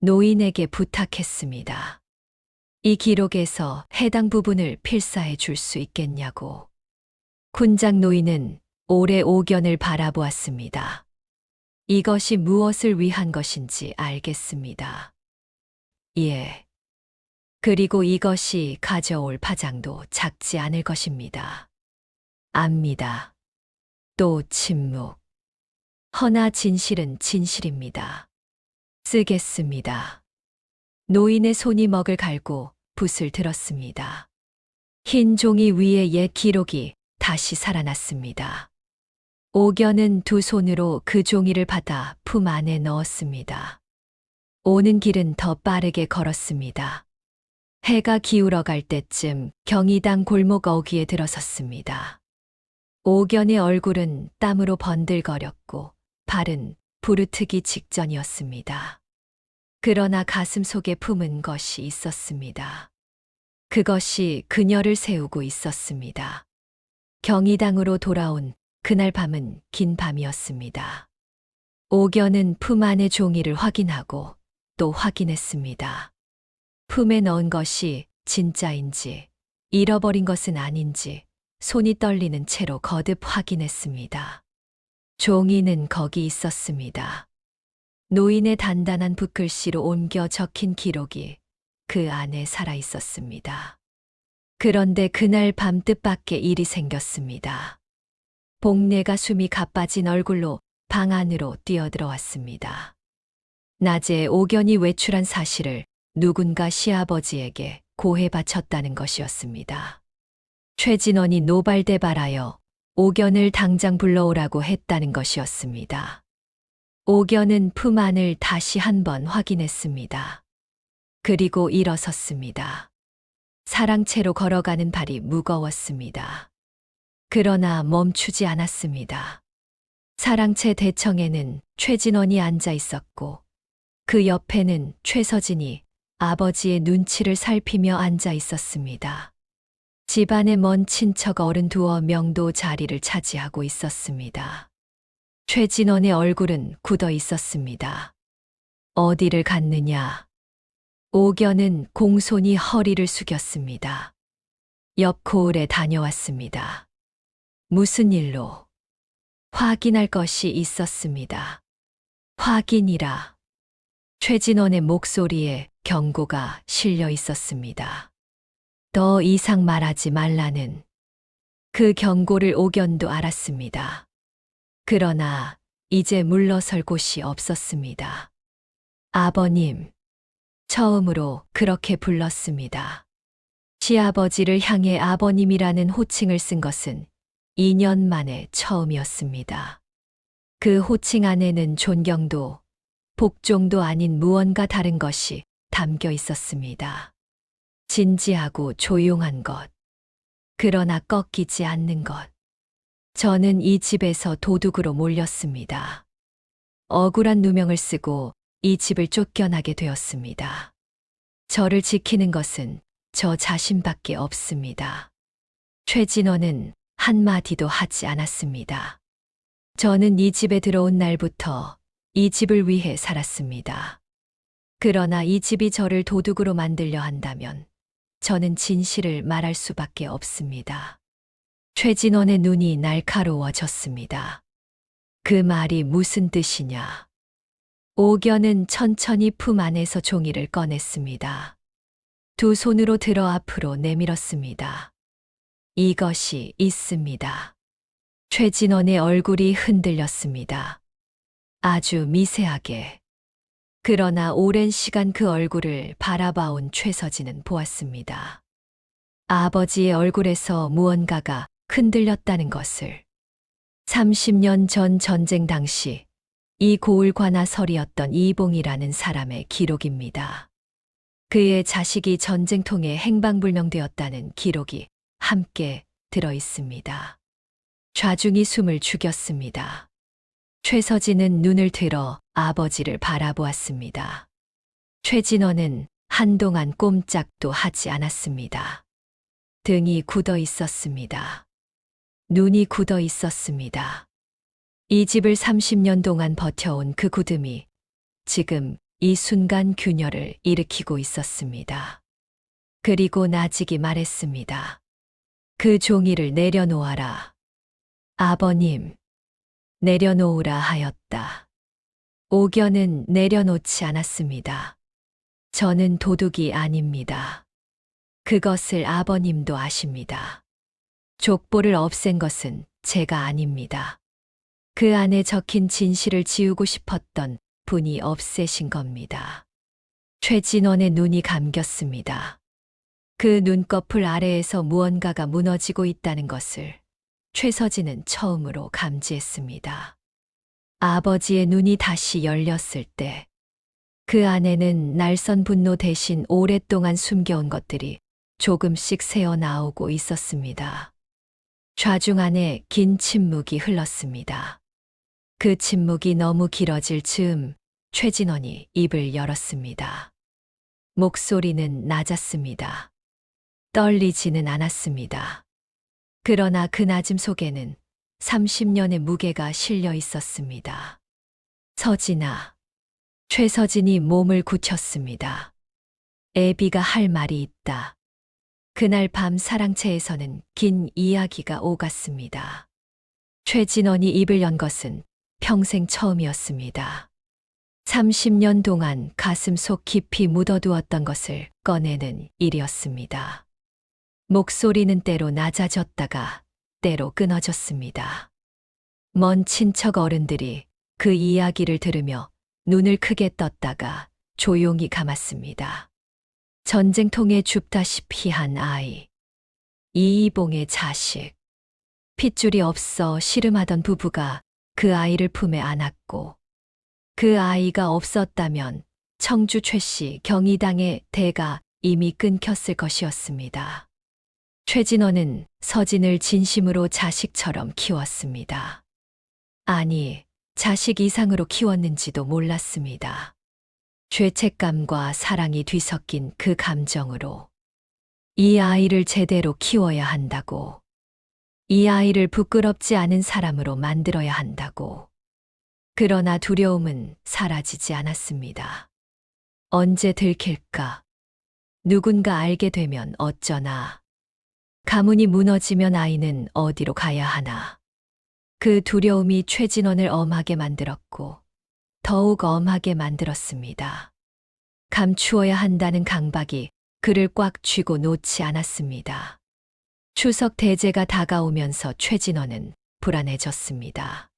노인에게 부탁했습니다. 이 기록에서 해당 부분을 필사해 줄 수 있겠냐고. 군장 노인은 오래 옥연을 바라보았습니다. 이것이 무엇을 위한 것인지 알겠습니다. 예. 그리고 이것이 가져올 파장도 작지 않을 것입니다. 압니다. 또 침묵. 허나 진실은 진실입니다. 쓰겠습니다. 노인의 손이 먹을 갈고 붓을 들었습니다. 흰 종이 위에 옛 기록이 다시 살아났습니다. 옥연은 두 손으로 그 종이를 받아 품 안에 넣었습니다. 오는 길은 더 빠르게 걸었습니다. 해가 기울어 갈 때쯤 경희당 골목 어귀에 들어섰습니다. 옥연의 얼굴은 땀으로 번들거렸고 발은 부르트기 직전이었습니다. 그러나 가슴 속에 품은 것이 있었습니다. 그것이 그녀를 세우고 있었습니다. 경희당으로 돌아온 그날 밤은 긴 밤이었습니다. 옥연은 품 안의 종이를 확인하고 또 확인했습니다. 품에 넣은 것이 진짜인지 잃어버린 것은 아닌지 손이 떨리는 채로 거듭 확인했습니다. 종이는 거기 있었습니다. 노인의 단단한 붓글씨로 옮겨 적힌 기록이 그 안에 살아 있었습니다. 그런데 그날 밤 뜻밖의 일이 생겼습니다. 복례가 숨이 가빠진 얼굴로 방 안으로 뛰어들어왔습니다. 낮에 옥연이 외출한 사실을 누군가 시아버지에게 고해 바쳤다는 것이었습니다. 최진원이 노발대발하여 옥연을 당장 불러오라고 했다는 것이었습니다. 옥연은 품 안을 다시 한번 확인했습니다. 그리고 일어섰습니다. 사랑채로 걸어가는 발이 무거웠습니다. 그러나 멈추지 않았습니다. 사랑채 대청에는 최진원이 앉아 있었고 그 옆에는 최서진이 아버지의 눈치를 살피며 앉아 있었습니다. 집안의 먼 친척 어른 두어 명도 자리를 차지하고 있었습니다. 최진원의 얼굴은 굳어 있었습니다. 어디를 갔느냐? 옥연은 공손히 허리를 숙였습니다. 옆 고을에 다녀왔습니다. 무슨 일로? 확인할 것이 있었습니다. 확인이라. 최진원의 목소리에 경고가 실려 있었습니다. 더 이상 말하지 말라는. 그 경고를 옥연도 알았습니다. 그러나 이제 물러설 곳이 없었습니다. 아버님. 처음으로 그렇게 불렀습니다. 시아버지를 향해 아버님이라는 호칭을 쓴 것은 2년 만에 처음이었습니다. 그 호칭 안에는 존경도, 복종도 아닌 무언가 다른 것이 담겨 있었습니다. 진지하고 조용한 것. 그러나 꺾이지 않는 것. 저는 이 집에서 도둑으로 몰렸습니다. 억울한 누명을 쓰고 이 집을 쫓겨나게 되었습니다. 저를 지키는 것은 저 자신밖에 없습니다. 최진원은 한마디도 하지 않았습니다. 저는 이 집에 들어온 날부터 이 집을 위해 살았습니다. 그러나 이 집이 저를 도둑으로 만들려 한다면 저는 진실을 말할 수밖에 없습니다. 최진원의 눈이 날카로워졌습니다. 그 말이 무슨 뜻이냐? 옥연은 천천히 품 안에서 종이를 꺼냈습니다. 두 손으로 들어 앞으로 내밀었습니다. 이것이 있습니다. 최진원의 얼굴이 흔들렸습니다. 아주 미세하게. 그러나 오랜 시간 그 얼굴을 바라봐온 최서진은 보았습니다. 아버지의 얼굴에서 무언가가 흔들렸다는 것을. 30년 전 전쟁 당시 이 고을 관아설이었던 이봉이라는 사람의 기록입니다. 그의 자식이 전쟁통에 행방불명되었다는 기록이 함께 들어 있습니다. 좌중이 숨을 죽였습니다. 최서진은 눈을 들어 아버지를 바라보았습니다. 최진원은 한동안 꼼짝도 하지 않았습니다. 등이 굳어 있었습니다. 눈이 굳어 있었습니다. 이 집을 30년 동안 버텨온 그 굳음이 지금 이 순간 균열을 일으키고 있었습니다. 그리고 나직이 말했습니다. 그 종이를 내려놓아라. 아버님, 내려놓으라 하였다. 옥연은 내려놓지 않았습니다. 저는 도둑이 아닙니다. 그것을 아버님도 아십니다. 족보를 없앤 것은 제가 아닙니다. 그 안에 적힌 진실을 지우고 싶었던 분이 없애신 겁니다. 최진원의 눈이 감겼습니다. 그 눈꺼풀 아래에서 무언가가 무너지고 있다는 것을 최서진은 처음으로 감지했습니다. 아버지의 눈이 다시 열렸을 때 그 안에는 날선 분노 대신 오랫동안 숨겨온 것들이 조금씩 새어나오고 있었습니다. 좌중 안에 긴 침묵이 흘렀습니다. 그 침묵이 너무 길어질 즈음 최진원이 입을 열었습니다. 목소리는 낮았습니다. 떨리지는 않았습니다. 그러나 그 낮음 속에는 30년의 무게가 실려 있었습니다. 서진아. 최서진이 몸을 굳혔습니다. 애비가 할 말이 있다. 그날 밤 사랑채에서는 긴 이야기가 오갔습니다. 최진원이 입을 연 것은 평생 처음이었습니다. 30년 동안 가슴 속 깊이 묻어두었던 것을 꺼내는 일이었습니다. 목소리는 때로 낮아졌다가 때로 끊어졌습니다. 먼 친척 어른들이 그 이야기를 들으며 눈을 크게 떴다가 조용히 감았습니다. 전쟁통에 줍다시피 한 아이, 이이봉의 자식, 핏줄이 없어 씨름하던 부부가 그 아이를 품에 안았고 그 아이가 없었다면 청주 최씨 경희당의 대가 이미 끊겼을 것이었습니다. 최진원은 서진을 진심으로 자식처럼 키웠습니다. 아니, 자식 이상으로 키웠는지도 몰랐습니다. 죄책감과 사랑이 뒤섞인 그 감정으로 이 아이를 제대로 키워야 한다고, 이 아이를 부끄럽지 않은 사람으로 만들어야 한다고. 그러나 두려움은 사라지지 않았습니다. 언제 들킬까? 누군가 알게 되면 어쩌나? 가문이 무너지면 아이는 어디로 가야 하나? 그 두려움이 최진원을 엄하게 만들었고 더욱 엄하게 만들었습니다. 감추어야 한다는 강박이 그를 꽉 쥐고 놓지 않았습니다. 추석 대제가 다가오면서 최진원은 불안해졌습니다.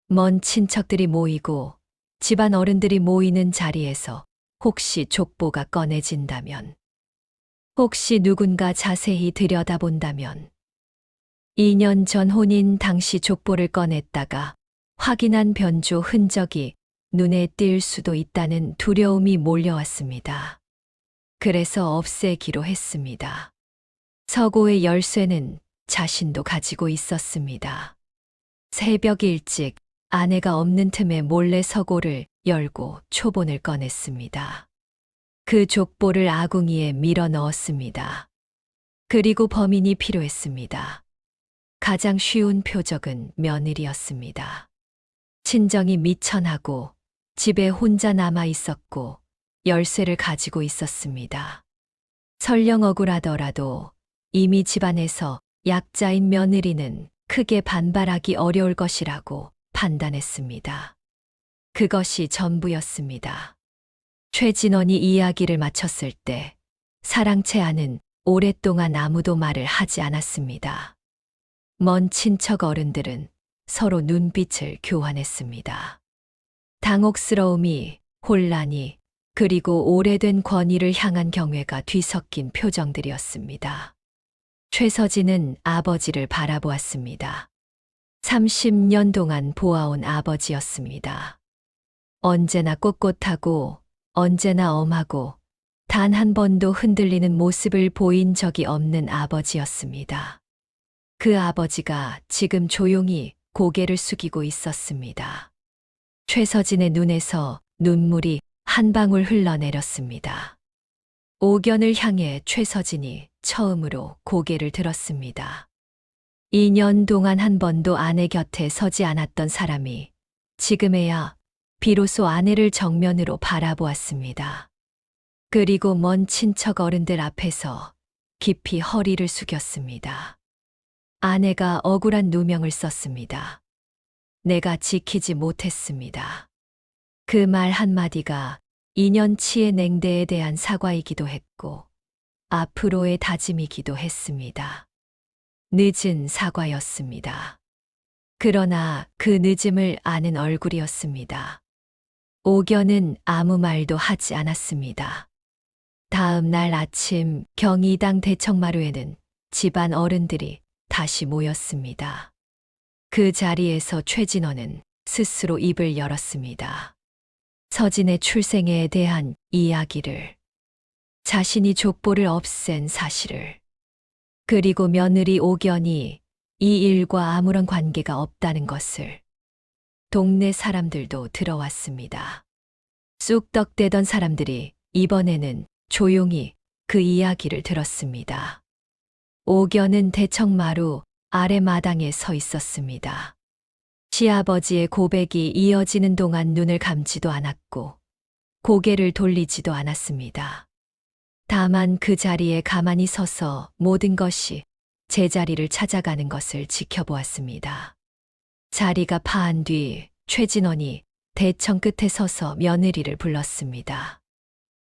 먼 친척들이 모이고 집안 어른들이 모이는 자리에서 혹시 족보가 꺼내진다면, 혹시 누군가 자세히 들여다본다면, 2년 전 혼인 당시 족보를 꺼냈다가 확인한 변조 흔적이 눈에 띌 수도 있다는 두려움이 몰려왔습니다. 그래서 없애기로 했습니다. 서고의 열쇠는 자신도 가지고 있었습니다. 새벽 일찍 아내가 없는 틈에 몰래 서고를 열고 초본을 꺼냈습니다. 그 족보를 아궁이에 밀어 넣었습니다. 그리고 범인이 필요했습니다. 가장 쉬운 표적은 며느리였습니다. 친정이 미천하고 집에 혼자 남아 있었고 열쇠를 가지고 있었습니다. 설령 억울하더라도 이미 집안에서 약자인 며느리는 크게 반발하기 어려울 것이라고 판단했습니다. 그것이 전부였습니다. 최진원이 이야기를 마쳤을 때 사랑채 안은 오랫동안 아무도 말을 하지 않았습니다. 먼 친척 어른들은 서로 눈빛을 교환했습니다. 당혹스러움이, 혼란이, 그리고 오래된 권위를 향한 경외가 뒤섞인 표정들이었습니다. 최서진은 아버지를 바라보았습니다. 30년 동안 보아온 아버지였습니다. 언제나 꼿꼿하고 언제나 엄하고 단 한 번도 흔들리는 모습을 보인 적이 없는 아버지였습니다. 그 아버지가 지금 조용히 고개를 숙이고 있었습니다. 최서진의 눈에서 눈물이 한 방울 흘러내렸습니다. 옥연을 향해 최서진이 처음으로 고개를 들었습니다. 2년 동안 한 번도 아내 곁에 서지 않았던 사람이 지금에야 비로소 아내를 정면으로 바라보았습니다. 그리고 먼 친척 어른들 앞에서 깊이 허리를 숙였습니다. 아내가 억울한 누명을 썼습니다. 내가 지키지 못했습니다. 그 말 한마디가 2년치의 냉대에 대한 사과이기도 했고 앞으로의 다짐이기도 했습니다. 늦은 사과였습니다. 그러나 그 늦음을 아는 얼굴이었습니다. 옥연은 아무 말도 하지 않았습니다. 다음 날 아침 경희당 대청마루에는 집안 어른들이 다시 모였습니다. 그 자리에서 최진원은 스스로 입을 열었습니다. 서진의 출생에 대한 이야기를, 자신이 족보를 없앤 사실을, 그리고 며느리 옥연이 이 일과 아무런 관계가 없다는 것을. 동네 사람들도 들어왔습니다. 쑥덕대던 사람들이 이번에는 조용히 그 이야기를 들었습니다. 옥연은 대청마루 아래 마당에 서 있었습니다. 시아버지의 고백이 이어지는 동안 눈을 감지도 않았고 고개를 돌리지도 않았습니다. 다만 그 자리에 가만히 서서 모든 것이 제자리를 찾아가는 것을 지켜보았습니다. 자리가 파한 뒤 최진원이 대청 끝에 서서 며느리를 불렀습니다.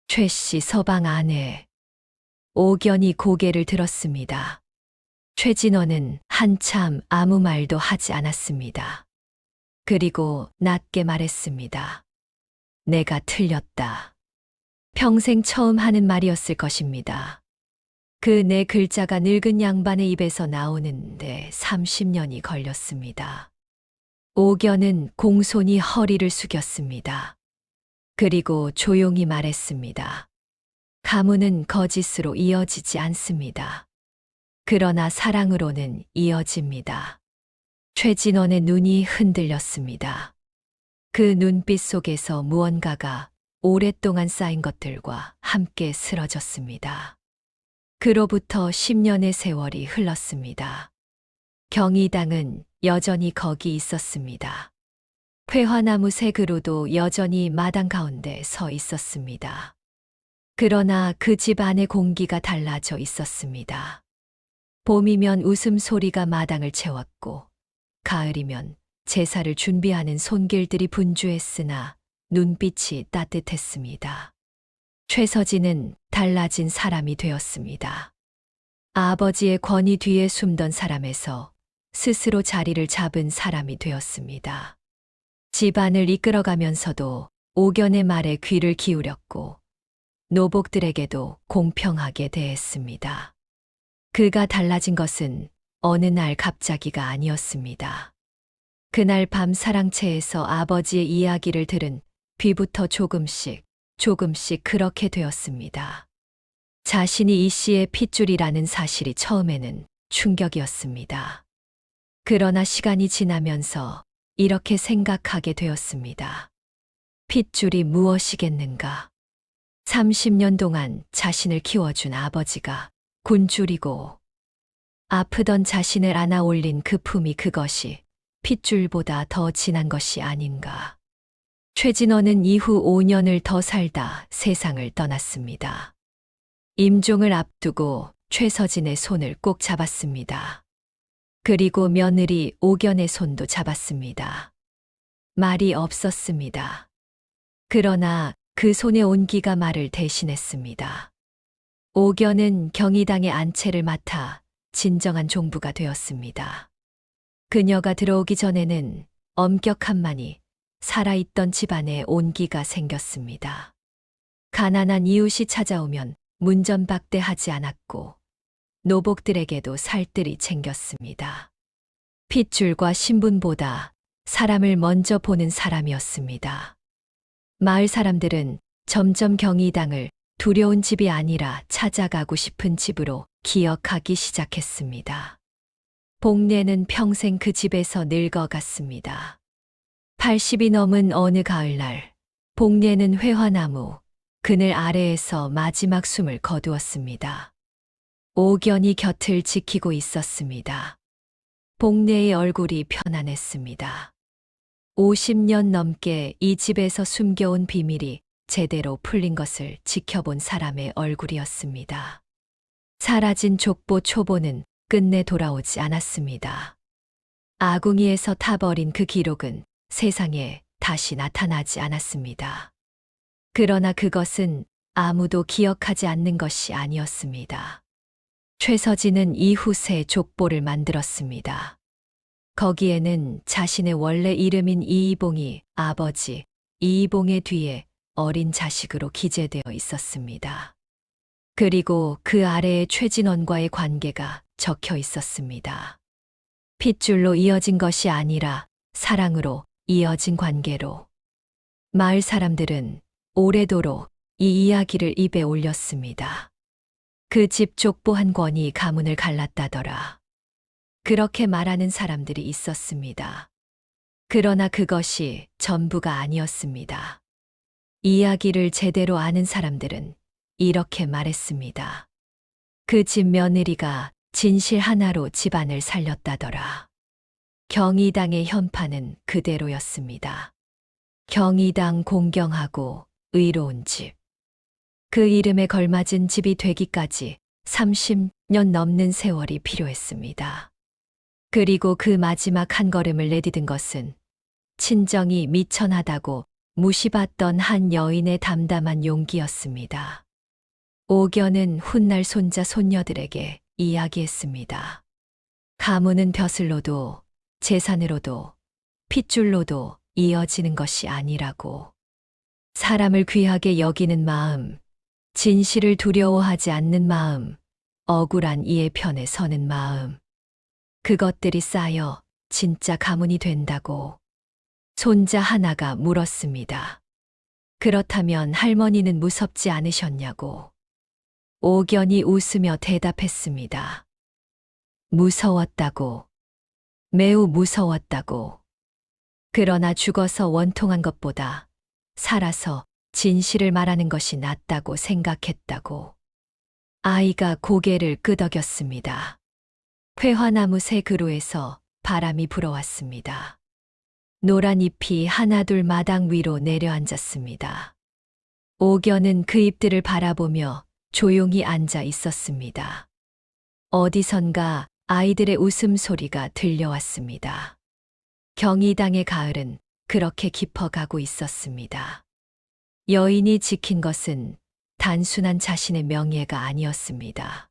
최 씨 서방 아내. 옥연이 고개를 들었습니다. 최진원은 한참 아무 말도 하지 않았습니다. 그리고 낮게 말했습니다. 내가 틀렸다. 평생 처음 하는 말이었을 것입니다. 그 네 글자가 늙은 양반의 입에서 나오는데 30년이 걸렸습니다. 옥연은 공손히 허리를 숙였습니다. 그리고 조용히 말했습니다. 가문은 거짓으로 이어지지 않습니다. 그러나 사랑으로는 이어집니다. 최진원의 눈이 흔들렸습니다. 그 눈빛 속에서 무언가가 오랫동안 쌓인 것들과 함께 쓰러졌습니다. 그로부터 10년의 세월이 흘렀습니다. 경희당은 여전히 거기 있었습니다. 회화나무 새 그루도 여전히 마당 가운데 서 있었습니다. 그러나 그 집 안의 공기가 달라져 있었습니다. 봄이면 웃음소리가 마당을 채웠고 가을이면 제사를 준비하는 손길들이 분주했으나 눈빛이 따뜻했습니다. 최서진은 달라진 사람이 되었습니다. 아버지의 권위 뒤에 숨던 사람에서 스스로 자리를 잡은 사람이 되었습니다. 집안을 이끌어가면서도 옥연의 말에 귀를 기울였고 노복들에게도 공평하게 대했습니다. 그가 달라진 것은 어느 날 갑자기가 아니었습니다. 그날 밤 사랑채에서 아버지의 이야기를 들은 뒤부터 조금씩 그렇게 되었습니다. 자신이 이 씨의 핏줄이라는 사실이 처음에는 충격이었습니다. 그러나 시간이 지나면서 이렇게 생각하게 되었습니다. 핏줄이 무엇이겠는가? 30년 동안 자신을 키워준 아버지가 굶주리고 아프던 자신을 안아 올린 그 품이 그것이 핏줄보다 더 진한 것이 아닌가. 최진원은 이후 5년을 더 살다 세상을 떠났습니다. 임종을 앞두고 최서진의 손을 꼭 잡았습니다. 그리고 며느리 옥연의 손도 잡았습니다. 말이 없었습니다. 그러나 그 손의 온기가 말을 대신했습니다. 옥연은 경희당의 안채를 맡아 진정한 종부가 되었습니다. 그녀가 들어오기 전에는 엄격함만이 살아있던 집안에 온기가 생겼습니다. 가난한 이웃이 찾아오면 문전박대하지 않았고 노복들에게도 살뜰히 챙겼습니다. 핏줄과 신분보다 사람을 먼저 보는 사람이었습니다. 마을 사람들은 점점 경희당을 두려운 집이 아니라 찾아가고 싶은 집으로 기억하기 시작했습니다. 복례는 평생 그 집에서 늙어갔습니다. 80이 넘은 어느 가을날, 복례는 회화나무 그늘 아래에서 마지막 숨을 거두었습니다. 옥연이 곁을 지키고 있었습니다. 복례의 얼굴이 편안했습니다. 50년 넘게 이 집에서 숨겨온 비밀이 제대로 풀린 것을 지켜본 사람의 얼굴이었습니다. 사라진 족보 초보는 끝내 돌아오지 않았습니다. 아궁이에서 타버린 그 기록은 세상에 다시 나타나지 않았습니다. 그러나 그것은 아무도 기억하지 않는 것이 아니었습니다. 최서진은 이후 새 족보를 만들었습니다. 거기에는 자신의 원래 이름인 이이봉이 아버지 이이봉의 뒤에 어린 자식으로 기재되어 있었습니다. 그리고 그 아래에 최진원과의 관계가 적혀 있었습니다. 핏줄로 이어진 것이 아니라 사랑으로 이어진 관계로. 마을 사람들은 오래도록 이 이야기를 입에 올렸습니다. 그 집 족보 한 권이 가문을 갈랐다더라. 그렇게 말하는 사람들이 있었습니다. 그러나 그것이 전부가 아니었습니다. 이야기를 제대로 아는 사람들은 이렇게 말했습니다. 그 집 며느리가 진실 하나로 집안을 살렸다더라. 경희당의 현판은 그대로였습니다. 경희당 공경하고 의로운 집. 그 이름에 걸맞은 집이 되기까지 30년 넘는 세월이 필요했습니다. 그리고 그 마지막 한 걸음을 내디딘 것은 친정이 미천하다고 무시받던 한 여인의 담담한 용기였습니다. 옥견은 훗날 손자 손녀들에게 이야기했습니다. 가문은 벼슬로도 재산으로도 핏줄로도 이어지는 것이 아니라고. 사람을 귀하게 여기는 마음, 진실을 두려워하지 않는 마음, 억울한 이의 편에 서는 마음. 그것들이 쌓여 진짜 가문이 된다고. 손자 하나가 물었습니다. 그렇다면 할머니는 무섭지 않으셨냐고. 옥견이 웃으며 대답했습니다. 무서웠다고. 매우 무서웠다고. 그러나 죽어서 원통한 것보다 살아서 진실을 말하는 것이 낫다고 생각했다고. 아이가 고개를 끄덕였습니다. 회화나무 새 그루에서 바람이 불어왔습니다. 노란 잎이 하나둘 마당 위로 내려앉았습니다. 옥견은 그 잎들을 바라보며 조용히 앉아 있었습니다. 어디선가 아이들의 웃음소리가 들려왔습니다. 경희당의 가을은 그렇게 깊어가고 있었습니다. 여인이 지킨 것은 단순한 자신의 명예가 아니었습니다.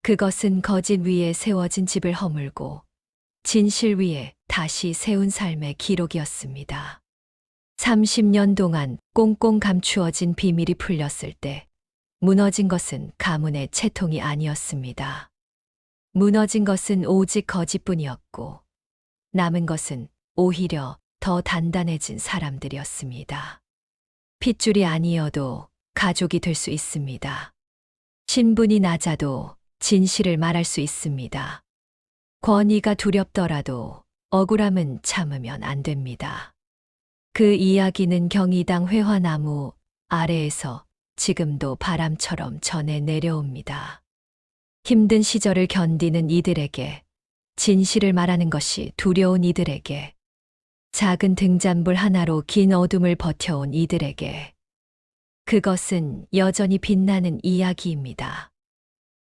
그것은 거짓 위에 세워진 집을 허물고 진실 위에 다시 세운 삶의 기록이었습니다. 30년 동안 꽁꽁 감추어진 비밀이 풀렸을 때 무너진 것은 가문의 채통이 아니었습니다. 무너진 것은 오직 거짓뿐이었고 남은 것은 오히려 더 단단해진 사람들이었습니다. 핏줄이 아니어도 가족이 될 수 있습니다. 신분이 낮아도 진실을 말할 수 있습니다. 권위가 두렵더라도 억울함은 참으면 안 됩니다. 그 이야기는 경희당 회화나무 아래에서 지금도 바람처럼 전해 내려옵니다. 힘든 시절을 견디는 이들에게, 진실을 말하는 것이 두려운 이들에게, 작은 등잔불 하나로 긴 어둠을 버텨온 이들에게, 그것은 여전히 빛나는 이야기입니다.